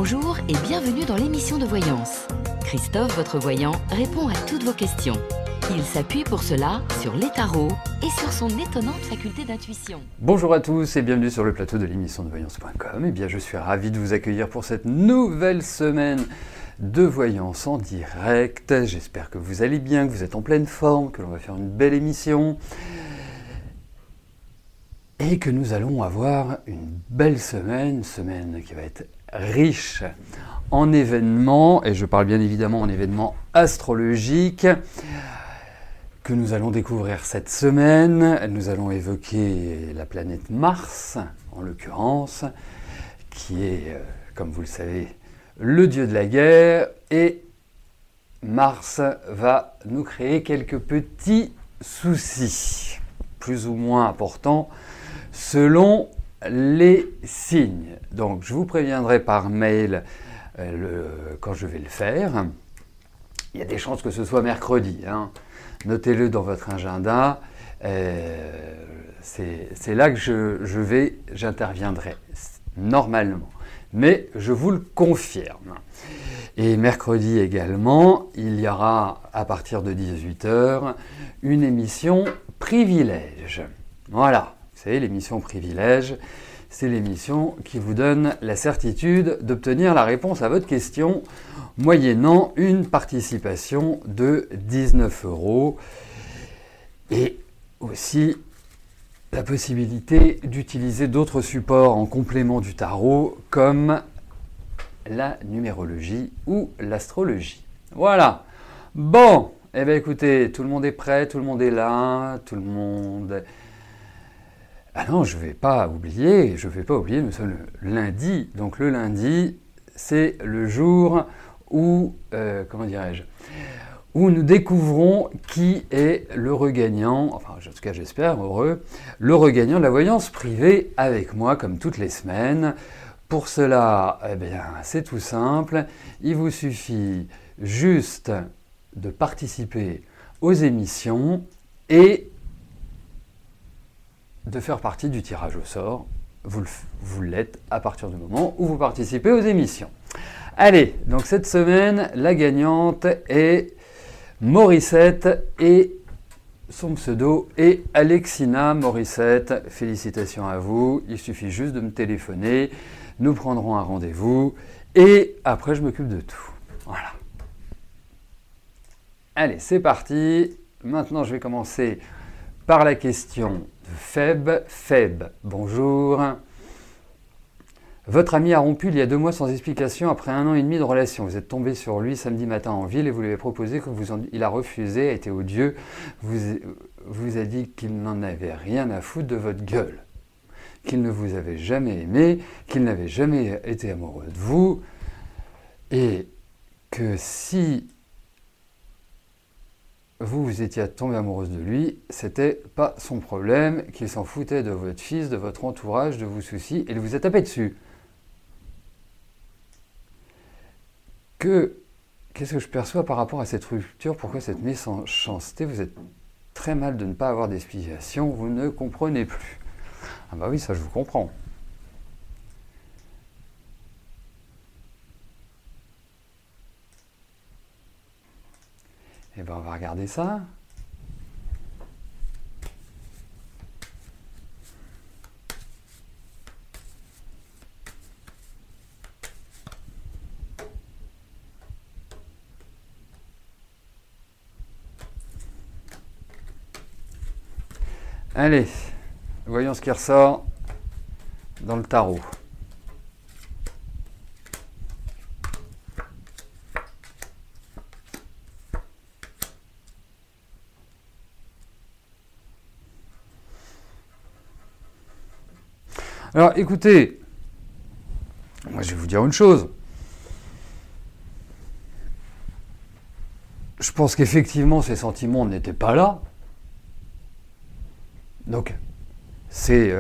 Bonjour et bienvenue dans l'émission de voyance. Christophe, votre voyant, répond à toutes vos questions. Il s'appuie pour cela sur les tarots et sur son étonnante faculté d'intuition. Bonjour à tous et bienvenue sur le plateau de l'émission de voyance.com. Eh bien, je suis ravi de vous accueillir pour cette nouvelle semaine de voyance en direct. J'espère que vous allez bien, que vous êtes en pleine forme, que l'on va faire une belle émission et que nous allons avoir une belle semaine qui va être riche en événements, et je parle bien évidemment en événements astrologiques que nous allons découvrir cette semaine. Nous allons évoquer la planète Mars, en l'occurrence, qui est, comme vous le savez, le dieu de la guerre, et Mars va nous créer quelques petits soucis, plus ou moins importants, selon les signes. Donc, je vous préviendrai par mail quand je vais le faire. Il y a des chances que ce soit mercredi, hein. Notez-le dans votre agenda. C'est là que j'interviendrai, normalement. Mais je vous le confirme. Et mercredi également, il y aura, à partir de 18h, une émission privilège. Voilà, vous savez, l'émission privilège, c'est l'émission qui vous donne la certitude d'obtenir la réponse à votre question moyennant une participation de 19 € et aussi la possibilité d'utiliser d'autres supports en complément du tarot comme la numérologie ou l'astrologie. Voilà. Bon, eh bien écoutez, tout le monde est prêt, tout le monde est là, tout le monde... Ah non, je ne vais pas oublier, nous sommes le lundi. Donc le lundi, c'est le jour où, où nous découvrons qui est le regagnant, enfin en tout cas j'espère, heureux, le regagnant de la voyance privée avec moi comme toutes les semaines. Pour cela, eh bien, c'est tout simple, il vous suffit juste de participer aux émissions et de faire partie du tirage au sort. Vous l'êtes à partir du moment où vous participez aux émissions. Allez, donc cette semaine, la gagnante est Morissette et son pseudo est Alexina Morissette. Félicitations à vous, il suffit juste de me téléphoner, nous prendrons un rendez-vous et après je m'occupe de tout. Voilà. Allez, c'est parti. Maintenant, je vais commencer par la question de Feb. Feb, bonjour. Votre ami a rompu il y a 2 mois sans explication après 1 an et demi de relation. Vous êtes tombé sur lui samedi matin en ville et vous lui avez proposé il a refusé, a été odieux, vous a dit qu'il n'en avait rien à foutre de votre gueule, qu'il ne vous avait jamais aimé, qu'il n'avait jamais été amoureux de vous et que si vous étiez tombée amoureuse de lui, c'était pas son problème, qu'il s'en foutait de votre fils, de votre entourage, de vos soucis, et il vous a tapé dessus. Qu'est-ce que je perçois par rapport à cette rupture? Pourquoi cette méchanceté? Vous êtes très mal de ne pas avoir d'explication, vous ne comprenez plus. Ah bah oui, ça je vous comprends. Eh bien, on va regarder ça. Allez, voyons ce qui ressort dans le tarot. Alors écoutez, moi je vais vous dire une chose. Je pense qu'effectivement ces sentiments n'étaient pas là. Donc c'est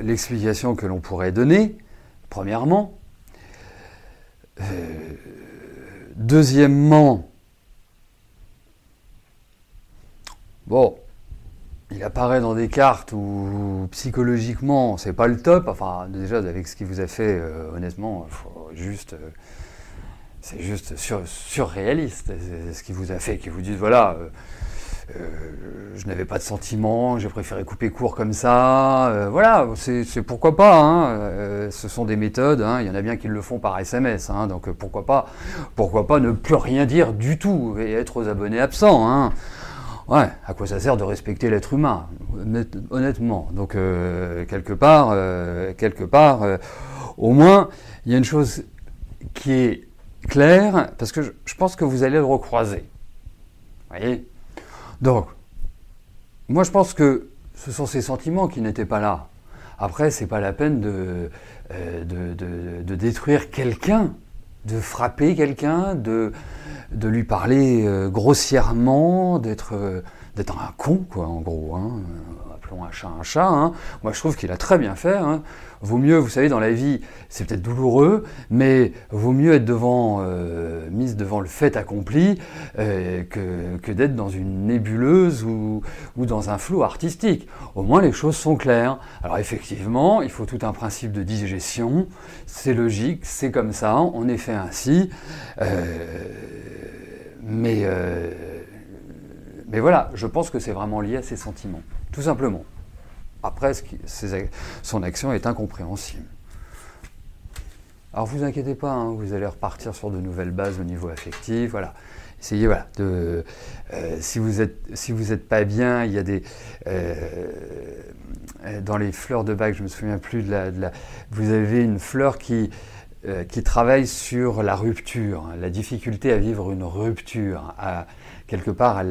l'explication que l'on pourrait donner, premièrement. Deuxièmement, bon, il apparaît dans des cartes où psychologiquement c'est pas le top, enfin déjà avec ce qu'il vous a fait, honnêtement, c'est juste surréaliste. C'est ce qui vous a fait, qui vous dit voilà, je n'avais pas de sentiments, j'ai préféré couper court comme ça. Voilà, c'est pourquoi pas. Hein, ce sont des méthodes. Hein, il y en a bien qui le font par SMS. Hein, donc pourquoi pas ne plus rien dire du tout et être aux abonnés absents. Hein. Ouais, à quoi ça sert de respecter l'être humain, honnêtement. Donc quelque part, au moins, il y a une chose qui est claire, parce que je pense que vous allez le recroiser. Vous voyez ? Donc, moi je pense que ce sont ces sentiments qui n'étaient pas là. Après, c'est pas la peine de détruire quelqu'un, de frapper quelqu'un, de lui parler grossièrement, d'être un con, quoi, en gros. Hein. Appelons un chat un chat. Hein. Moi, je trouve qu'il a très bien fait. Hein. Vaut mieux, vous savez, dans la vie, c'est peut-être douloureux, mais vaut mieux être mise devant le fait accompli que d'être dans une nébuleuse ou dans un flou artistique. Au moins, les choses sont claires. Alors, effectivement, il faut tout un principe de digestion. C'est logique, c'est comme ça, on est fait ainsi. Mais voilà, je pense que c'est vraiment lié à ses sentiments, tout simplement. Après, son action est incompréhensible. Alors, vous inquiétez pas, hein, vous allez repartir sur de nouvelles bases au niveau affectif, voilà. Essayez, voilà, si vous êtes pas bien, il y a des dans les fleurs de bac, je me souviens plus vous avez une fleur qui travaille sur la rupture, la difficulté à vivre une rupture, quelque part à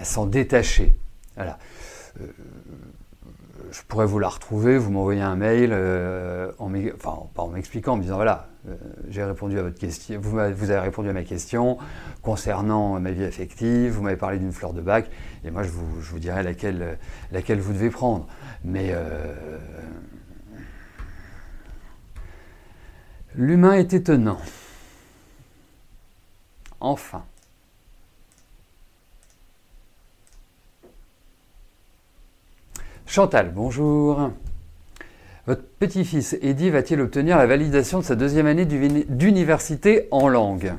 s'en détacher. Voilà. Je pourrais vous la retrouver, vous m'envoyez un mail, pas en m'expliquant, en me disant voilà, j'ai répondu à votre question, vous avez répondu à ma question concernant ma vie affective, vous m'avez parlé d'une fleur de bac, et moi je vous dirai laquelle vous devez prendre. Mais l'humain est étonnant. Enfin. Chantal, bonjour. Votre petit-fils Eddy va-t-il obtenir la validation de sa deuxième année d'université en langue ?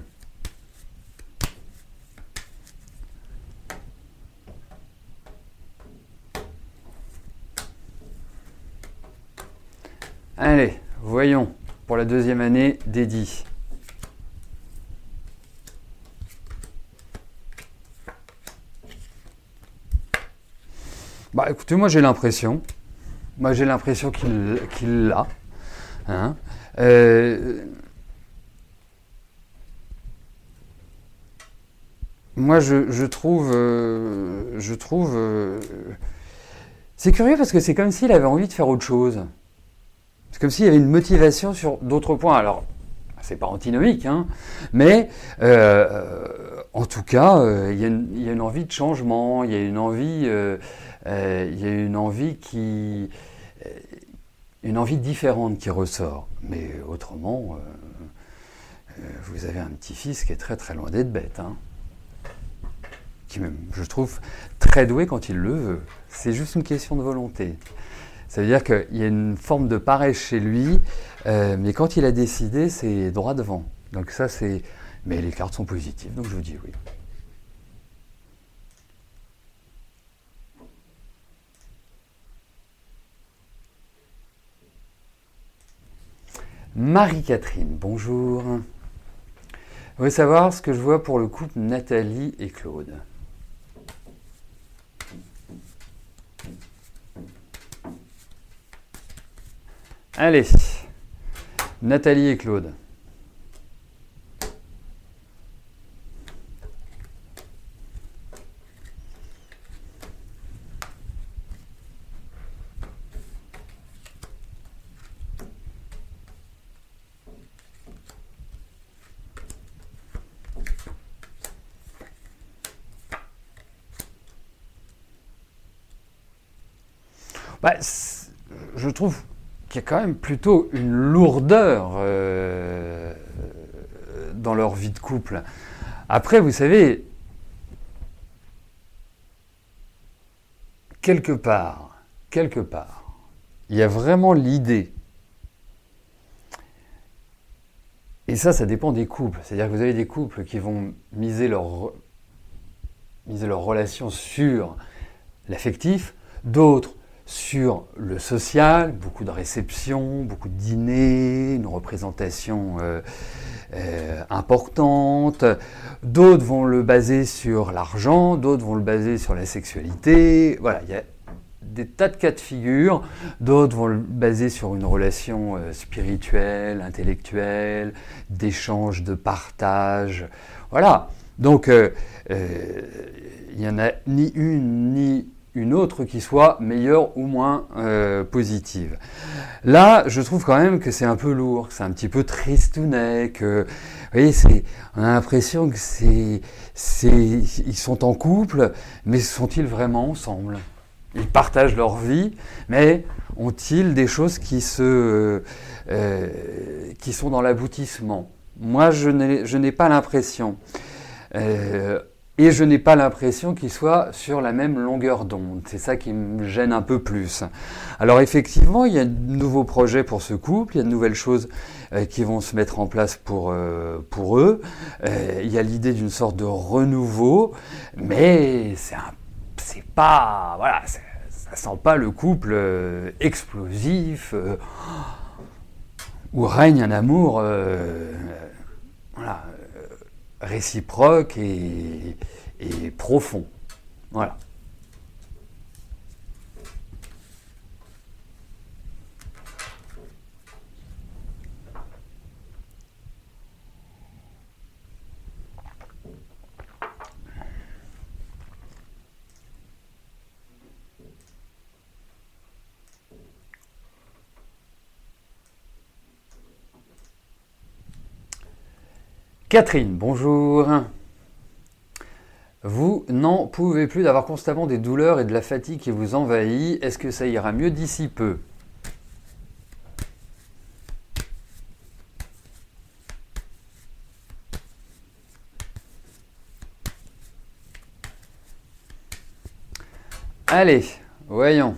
Allez, voyons pour la deuxième année d'Eddy. Bah écoutez, moi j'ai l'impression qu'il l'a. Hein. Moi je trouve c'est curieux parce que c'est comme s'il avait envie de faire autre chose. C'est comme s'il y avait une motivation sur d'autres points. Alors c'est pas antinomique, hein, mais en tout cas il y a une envie de changement, il y a une envie une envie différente qui ressort. Mais autrement, vous avez un petit-fils qui est très très loin d'être bête, hein, qui même, je trouve, très doué quand il le veut. C'est juste une question de volonté. Ça veut dire qu'il y a une forme de paresse chez lui, mais quand il a décidé, c'est droit devant. Donc ça, c'est... Mais les cartes sont positives, donc je vous dis oui. Marie-Catherine, bonjour. Vous voulez savoir ce que je vois pour le couple Nathalie et Claude? Allez, Nathalie et Claude. Bah, je trouve qu'il y a quand même plutôt une lourdeur dans leur vie de couple. Après, vous savez, quelque part, il y a vraiment l'idée Et ça dépend des couples. C'est-à-dire que vous avez des couples qui vont miser leur relation sur l'affectif, d'autres sur le social, beaucoup de réceptions, beaucoup de dîners, une représentation importante. D'autres vont le baser sur l'argent, d'autres vont le baser sur la sexualité. Voilà, il y a des tas de cas de figure. D'autres vont le baser sur une relation spirituelle, intellectuelle, d'échange, de partage. Voilà. Donc, il n'y en a ni une ni une autre qui soit meilleure ou moins positive. Là, je trouve quand même que c'est un peu lourd, que c'est un petit peu tristounet, que, vous voyez, on a l'impression que ils sont en couple, mais sont-ils vraiment ensemble? Ils partagent leur vie, mais ont-ils des choses qui sont dans l'aboutissement? Moi, je n'ai pas l'impression. Et je n'ai pas l'impression qu'ils soient sur la même longueur d'onde. C'est ça qui me gêne un peu plus. Alors effectivement, il y a de nouveaux projets pour ce couple, il y a de nouvelles choses qui vont se mettre en place pour eux. Il y a l'idée d'une sorte de renouveau, mais c'est pas... Voilà, ça sent pas le couple explosif, où règne un amour... voilà, réciproque et profond. Voilà. Catherine, bonjour. Vous n'en pouvez plus d'avoir constamment des douleurs et de la fatigue qui vous envahit. Est-ce que ça ira mieux d'ici peu? Allez, voyons.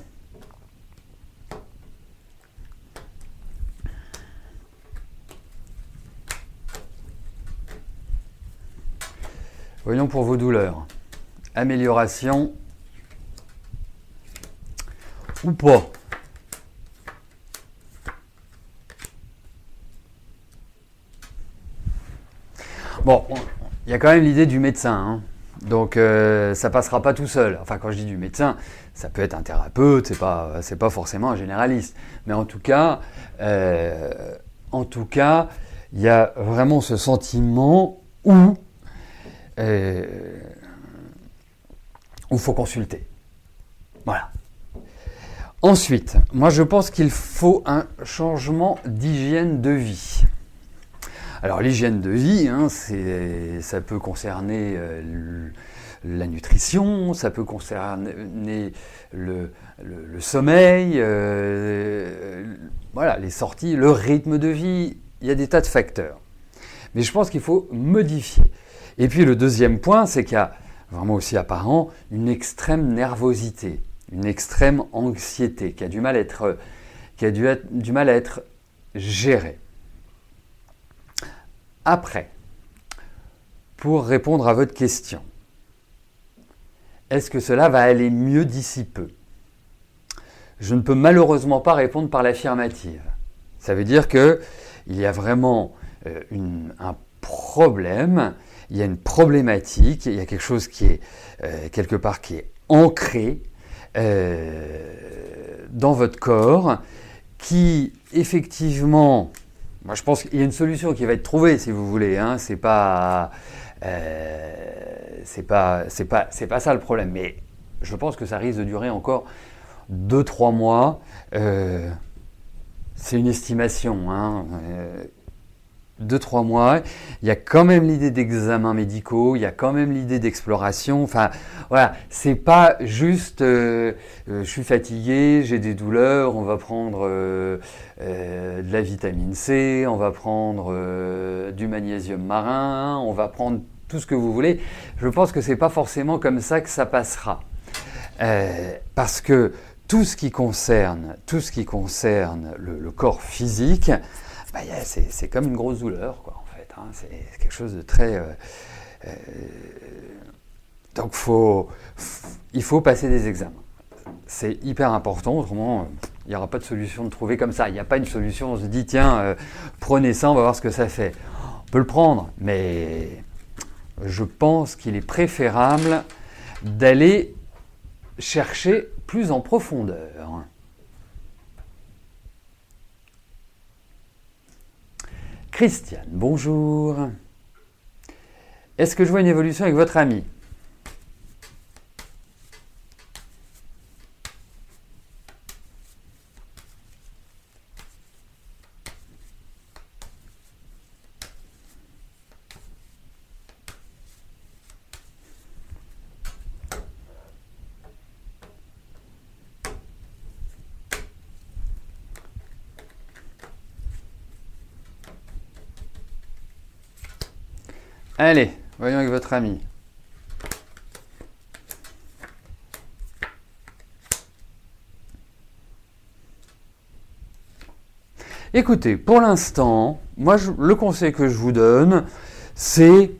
Voyons pour vos douleurs. Amélioration ou pas? Bon, il y a quand même l'idée du médecin, hein. Donc ça passera pas tout seul. Enfin, quand je dis du médecin, ça peut être un thérapeute, c'est pas forcément un généraliste. Mais en tout cas, il y a vraiment ce sentiment où faut consulter. Voilà. Ensuite, moi je pense qu'il faut un changement d'hygiène de vie. Alors l'hygiène de vie, hein, ça peut concerner la nutrition, ça peut concerner le sommeil, voilà, les sorties, le rythme de vie, il y a des tas de facteurs. Mais je pense qu'il faut modifier. Et puis le deuxième point, c'est qu'il y a vraiment aussi apparent une extrême nervosité, une extrême anxiété qui a du mal à être gérée. Après, pour répondre à votre question, est-ce que cela va aller mieux d'ici peu? Je ne peux malheureusement pas répondre par l'affirmative. Ça veut dire qu'il y a vraiment un problème, il y a une problématique, il y a quelque chose qui est quelque part qui est ancré dans votre corps, qui effectivement, moi je pense qu'il y a une solution qui va être trouvée si vous voulez, hein, c'est pas ça le problème, mais je pense que ça risque de durer encore 2-3 mois. C'est une estimation, hein. 2-3 mois, il y a quand même l'idée d'examens médicaux, il y a quand même l'idée d'exploration, enfin voilà, c'est pas juste je suis fatigué, j'ai des douleurs, on va prendre de la vitamine C, on va prendre du magnésium marin, on va prendre tout ce que vous voulez. Je pense que c'est pas forcément comme ça que ça passera, parce que tout ce qui concerne le corps physique c'est comme une grosse douleur, quoi, en fait. Hein. C'est quelque chose de très... donc, il faut passer des examens. C'est hyper important, autrement, il n'y aura pas de solution de trouver comme ça. Il n'y a pas une solution, on se dit, tiens, prenez ça, on va voir ce que ça fait. On peut le prendre, mais je pense qu'il est préférable d'aller chercher plus en profondeur. Christiane, bonjour. Est-ce que je vois une évolution avec votre ami ? Allez, voyons avec votre ami. Écoutez, pour l'instant, moi, le conseil que je vous donne, c'est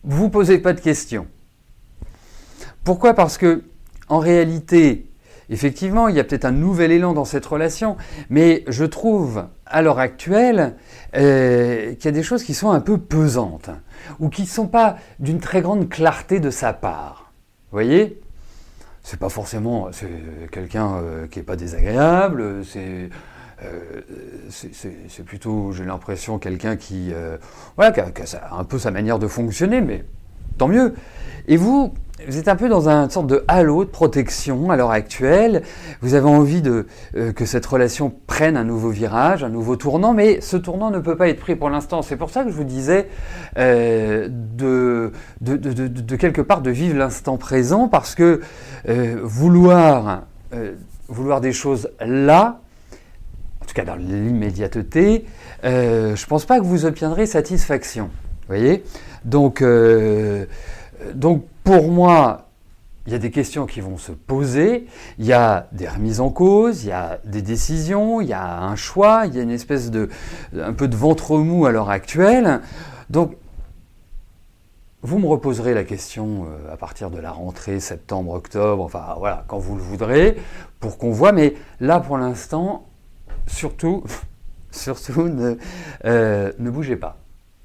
vous posez pas de questions. Pourquoi ? Parce que, en réalité, effectivement, il y a peut-être un nouvel élan dans cette relation, mais je trouve, à l'heure actuelle, qu'il y a des choses qui sont un peu pesantes, ou qui ne sont pas d'une très grande clarté de sa part. Vous voyez ? C'est pas forcément... C'est quelqu'un qui n'est pas désagréable, c'est plutôt, j'ai l'impression, quelqu'un qui a un peu sa manière de fonctionner, mais tant mieux. Et vous êtes un peu dans une sorte de halo de protection à l'heure actuelle. Vous avez envie que cette relation prenne un nouveau virage, un nouveau tournant, mais ce tournant ne peut pas être pris pour l'instant. C'est pour ça que je vous disais de quelque part de vivre l'instant présent, parce que vouloir des choses là, en tout cas dans l'immédiateté, je ne pense pas que vous obtiendrez satisfaction. Vous voyez ? Donc, pour moi, il y a des questions qui vont se poser, il y a des remises en cause, il y a des décisions, il y a un choix, il y a une espèce un peu de ventre mou à l'heure actuelle. Donc, vous me reposerez la question à partir de la rentrée, septembre, octobre, enfin voilà, quand vous le voudrez, pour qu'on voit. Mais là, pour l'instant, surtout, ne bougez pas.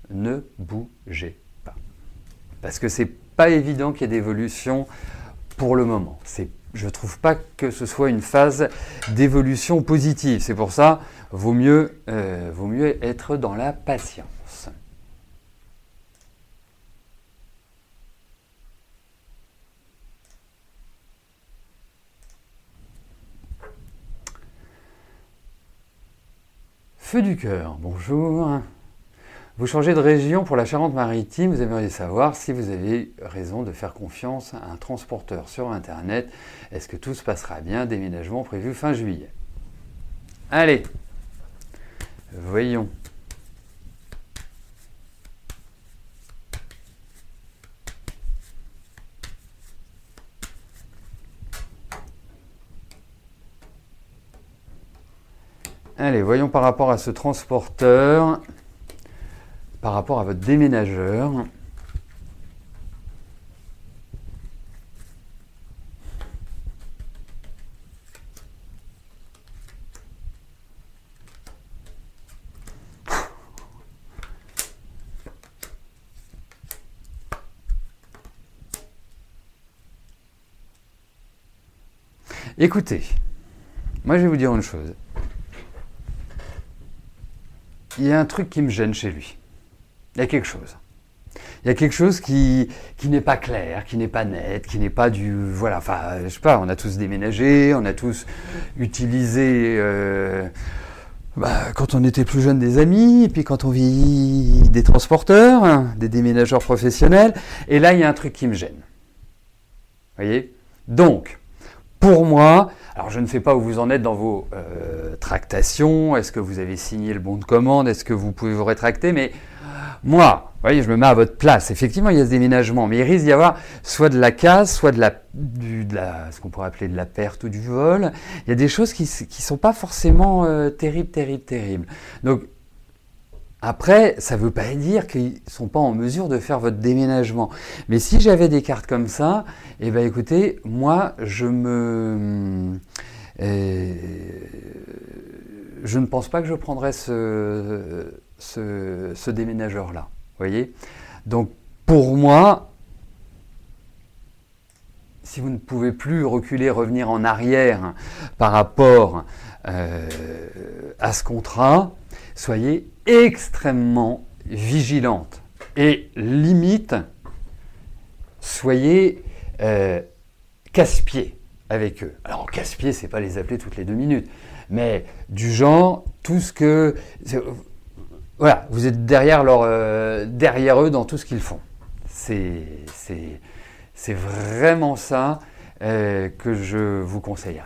Ne bougez pas. Parce que c'est pas évident qu'il y ait d'évolution pour le moment. Je ne trouve pas que ce soit une phase d'évolution positive. C'est pour ça, vaut mieux être dans la patience. Feu du cœur, bonjour. Vous changez de région pour la Charente-Maritime, vous aimeriez savoir si vous avez raison de faire confiance à un transporteur sur Internet. Est-ce que tout se passera bien? Déménagement prévu fin juillet. Allez, voyons. Allez, voyons par rapport à ce transporteur, par rapport à votre déménageur. Écoutez, moi je vais vous dire une chose. Il y a un truc qui me gêne chez lui. Il y a quelque chose. Il y a quelque chose qui n'est pas clair, qui n'est pas net, qui n'est pas du... Voilà, enfin, je sais pas, on a tous déménagé, on a tous utilisé, quand on était plus jeune, des amis, et puis quand on vit des transporteurs, hein, des déménageurs professionnels, et là, il y a un truc qui me gêne. Vous voyez? Donc, pour moi, alors je ne sais pas où vous en êtes dans vos tractations, est-ce que vous avez signé le bon de commande, est-ce que vous pouvez vous rétracter, mais moi, Vous voyez, je me mets à votre place. Effectivement, il y a ce déménagement, mais il risque d'y avoir soit de la casse, soit de ce qu'on pourrait appeler de la perte ou du vol. Il y a des choses qui sont pas forcément terribles. Donc, après, ça ne veut pas dire qu'ils ne sont pas en mesure de faire votre déménagement. Mais si j'avais des cartes comme ça, eh ben, écoutez, moi, je ne pense pas que je prendrais ce déménageur-là. Voyez, donc pour moi, si vous ne pouvez plus reculer, revenir en arrière par rapport à ce contrat, soyez extrêmement vigilante et limite, soyez casse-pied avec eux. Alors casse-pied, c'est pas les appeler toutes les 2 minutes, mais du genre tout ce que voilà, vous êtes derrière eux dans tout ce qu'ils font. C'est vraiment ça que je vous conseillerais.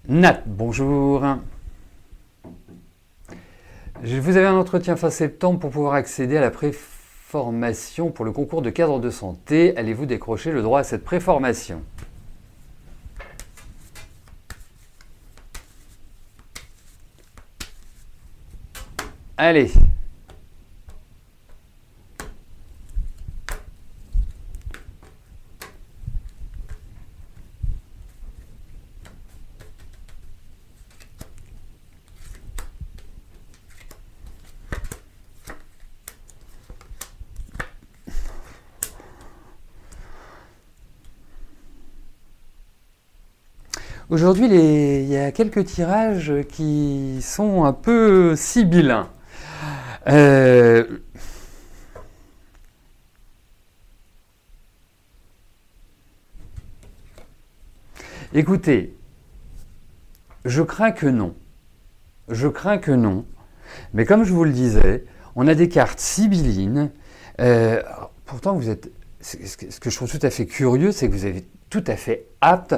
Nat, bonjour. Vous avez un entretien fin septembre pour pouvoir accéder à la préformation pour le concours de cadre de santé. Allez-vous décrocher le droit à cette préformation? Allez. Aujourd'hui, il y a quelques tirages qui sont un peu sibyllins. Écoutez, je crains que non. Je crains que non. Mais comme je vous le disais, on a des cartes sibyllines. Pourtant, vous êtes. Ce que je trouve tout à fait curieux, c'est que vous êtes tout à fait apte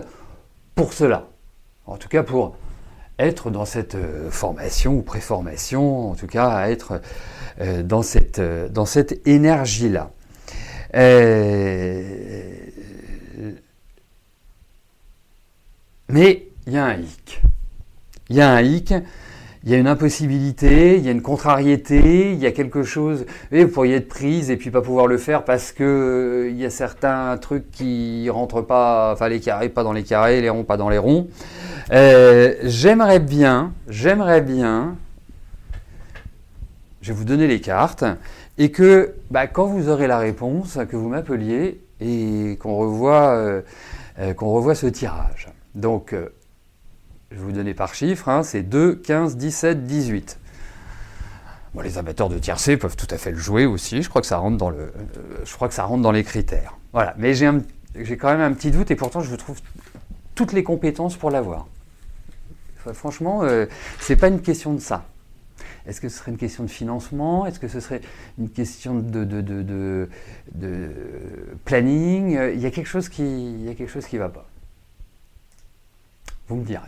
pour cela. En tout cas, pour être dans cette formation ou préformation, en tout cas, à être dans cette énergie-là. Mais il y a un hic. Il y a un hic. Il y a une impossibilité, il y a une contrariété, il y a quelque chose. Et vous pourriez être prise et puis pas pouvoir le faire parce que il y a certains trucs qui rentrent pas, enfin les carrés pas dans les carrés, les ronds pas dans les ronds. J'aimerais bien, je vais vous donner les cartes et que quand vous aurez la réponse, que vous m'appeliez et qu'on revoie ce tirage. Donc je vais vous donner par chiffre, c'est 2, 15, 17, 18. Bon, les amateurs de tiercé peuvent tout à fait le jouer aussi, je crois que ça rentre dans les critères. Voilà, mais j'ai quand même un petit doute et pourtant je vous trouve toutes les compétences pour l'avoir. Enfin, franchement, c'est pas une question de ça. Est-ce que ce serait une question de financement? Est-ce que ce serait une question de planning? Il y a quelque chose qui va pas. Vous me direz.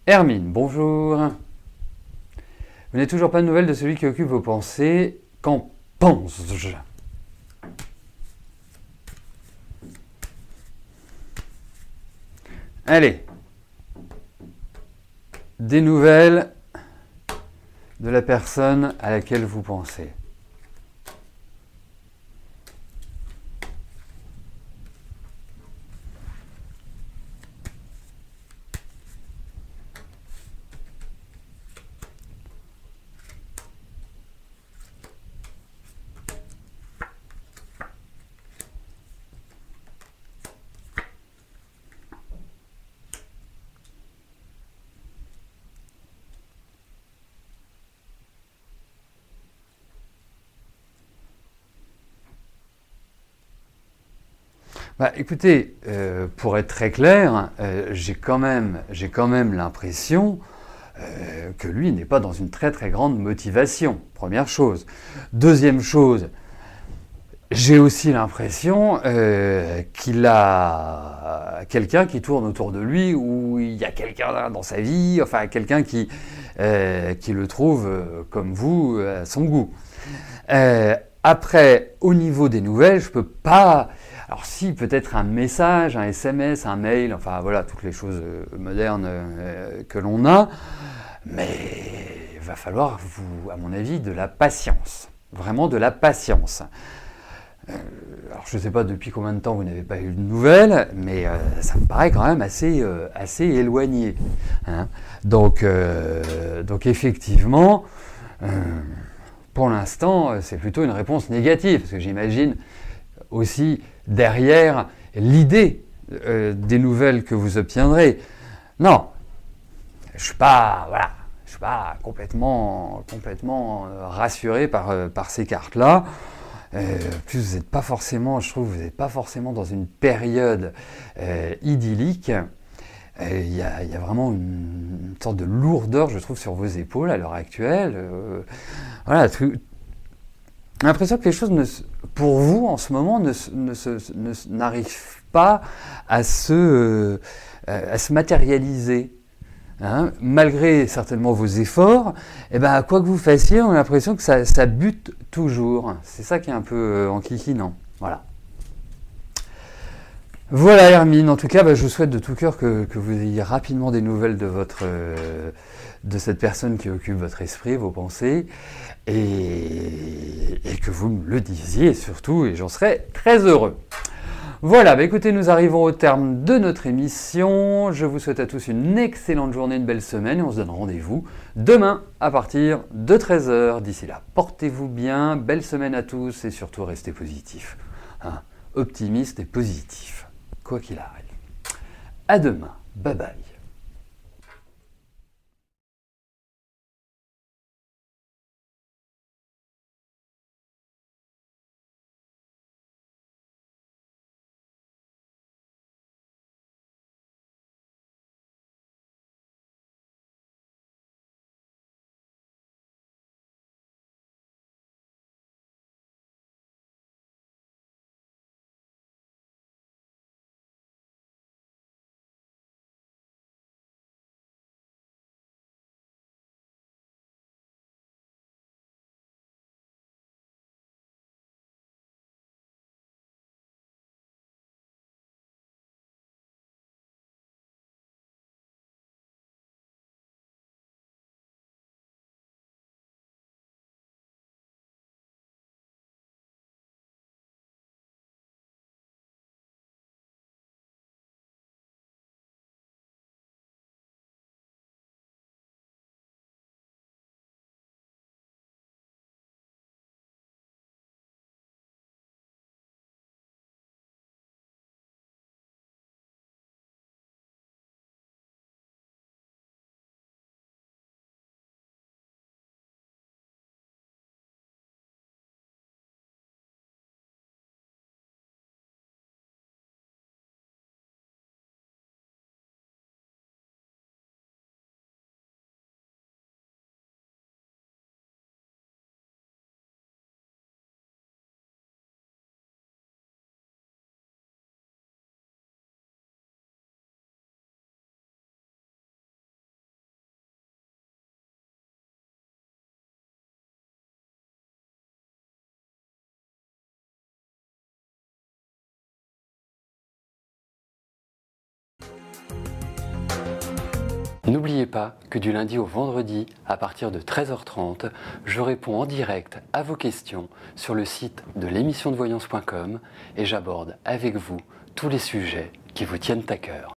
Hermine, bonjour. Vous n'avez toujours pas de nouvelles de celui qui occupe vos pensées. Qu'en pense-je? Allez. Des nouvelles de la personne à laquelle vous pensez. Écoutez, pour être très clair, j'ai quand même l'impression que lui n'est pas dans une très très grande motivation, première chose. Deuxième chose, j'ai aussi l'impression qu'il a quelqu'un qui tourne autour de lui, ou il y a quelqu'un dans sa vie, enfin quelqu'un qui le trouve, comme vous, à son goût. Après, au niveau des nouvelles, je peux pas... Alors si, peut-être un message, un SMS, un mail, enfin voilà, toutes les choses modernes que l'on a, mais il va falloir, à mon avis, de la patience. Vraiment de la patience. Alors je ne sais pas depuis combien de temps vous n'avez pas eu de nouvelles, mais ça me paraît quand même assez éloigné. Hein. Donc effectivement, pour l'instant, c'est plutôt une réponse négative, parce que j'imagine aussi derrière l'idée des nouvelles que vous obtiendrez. Non, je suis pas complètement rassuré par ces cartes-là. Plus vous n'êtes pas forcément, je trouve, vous n'êtes pas forcément dans une période idyllique. Il y a vraiment une sorte de lourdeur, je trouve, sur vos épaules à l'heure actuelle. Voilà, j'ai l'impression que les choses, pour vous, en ce moment, n'arrivent pas à se matérialiser. Hein, malgré certainement vos efforts, quoi que vous fassiez, on a l'impression que ça bute toujours. C'est ça qui est un peu enquiquinant. Voilà Hermine, en tout cas, je vous souhaite de tout cœur que vous ayez rapidement des nouvelles de cette personne qui occupe votre esprit, vos pensées, et que vous me le disiez surtout, et j'en serais très heureux. Voilà, écoutez, nous arrivons au terme de notre émission. Je vous souhaite à tous une excellente journée, une belle semaine, et on se donne rendez-vous demain à partir de 13h. D'ici là, portez-vous bien, belle semaine à tous, et surtout restez positifs. Hein, optimistes et positifs, quoi qu'il arrive. À demain, bye bye. N'oubliez pas que du lundi au vendredi, à partir de 13h30, je réponds en direct à vos questions sur le site de l'émissiondevoyance.com et j'aborde avec vous tous les sujets qui vous tiennent à cœur.